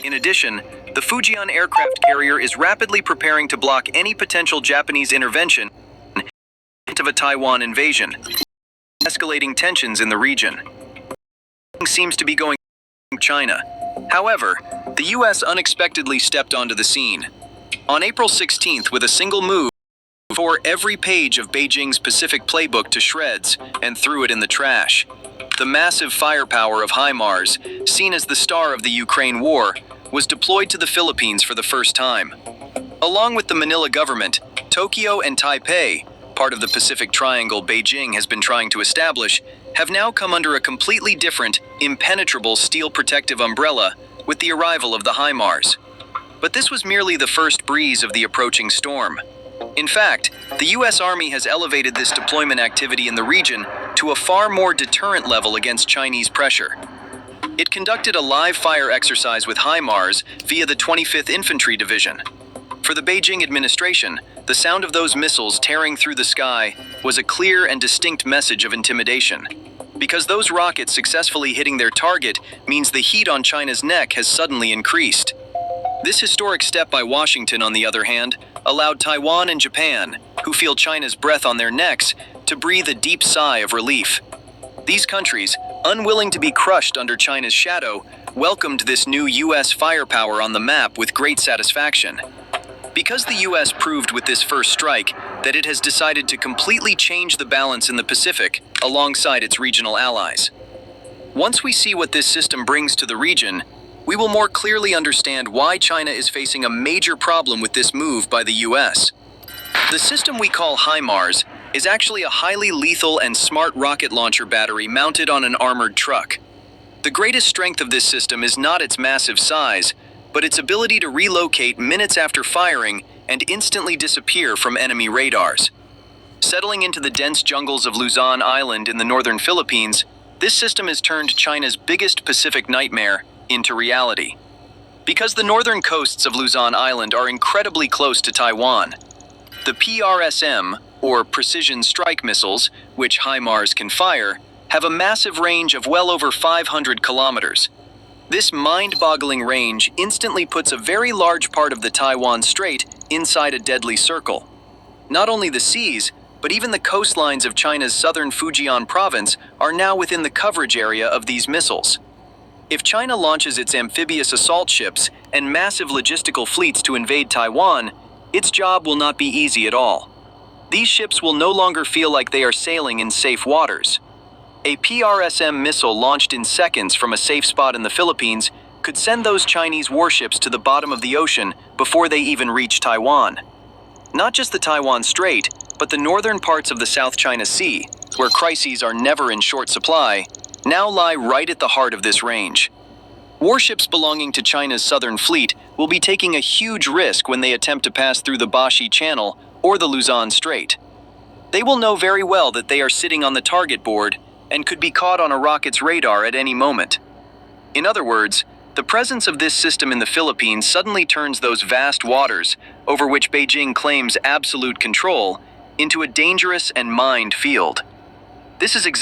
In addition, the Fujian aircraft carrier is rapidly preparing to block any potential Japanese intervention of a Taiwan invasion, escalating tensions in the region. Seems to be going to China. However, the U.S. unexpectedly stepped onto the scene. On April 16th, with a single move, tore every page of Beijing's Pacific playbook to shreds and threw it in the trash. The massive firepower of HIMARS, seen as the star of the Ukraine war, was deployed to the Philippines for the first time. Along with the Manila government, Tokyo and Taipei, part of the Pacific Triangle Beijing has been trying to establish, have now come under a completely different, impenetrable steel protective umbrella with the arrival of the HIMARS. But this was merely the first breeze of the approaching storm. In fact, the U.S. Army has elevated this deployment activity in the region to a far more deterrent level against Chinese pressure. It conducted a live fire exercise with HIMARS via the 25th Infantry Division. For the Beijing administration, the sound of those missiles tearing through the sky was a clear and distinct message of intimidation. Because those rockets successfully hitting their target means the heat on China's neck has suddenly increased. This historic step by Washington, on the other hand, allowed Taiwan and Japan, who feel China's breath on their necks, to breathe a deep sigh of relief. These countries, unwilling to be crushed under China's shadow, welcomed this new U.S. firepower on the map with great satisfaction. Because the U.S. proved with this first strike that it has decided to completely change the balance in the Pacific alongside its regional allies. Once we see what this system brings to the region, we will more clearly understand why China is facing a major problem with this move by the U.S. The system we call HIMARS is actually a highly lethal and smart rocket launcher battery mounted on an armored truck. The greatest strength of this system is not its massive size, but its ability to relocate minutes after firing and instantly disappear from enemy radars. Settling into the dense jungles of Luzon Island in the northern Philippines, this system has turned China's biggest Pacific nightmare into reality. Because the northern coasts of Luzon Island are incredibly close to Taiwan, the PRSM, or precision strike missiles, which HIMARS can fire, have a massive range of well over 500 kilometers. This mind-boggling range instantly puts a very large part of the Taiwan Strait inside a deadly circle. Not only the seas, but even the coastlines of China's southern Fujian province are now within the coverage area of these missiles. If China launches its amphibious assault ships and massive logistical fleets to invade Taiwan, its job will not be easy at all. These ships will no longer feel like they are sailing in safe waters. A PRSM missile launched in seconds from a safe spot in the Philippines could send those Chinese warships to the bottom of the ocean before they even reach Taiwan. Not just the Taiwan Strait, but the northern parts of the South China Sea, where crises are never in short supply, now lie right at the heart of this range. Warships belonging to China's southern fleet will be taking a huge risk when they attempt to pass through the Bashi Channel or the Luzon Strait. They will know very well that they are sitting on the target board and could be caught on a rocket's radar at any moment. In other words, the presence of this system in the Philippines suddenly turns those vast waters, over which Beijing claims absolute control, into a dangerous and mined field. This is exactly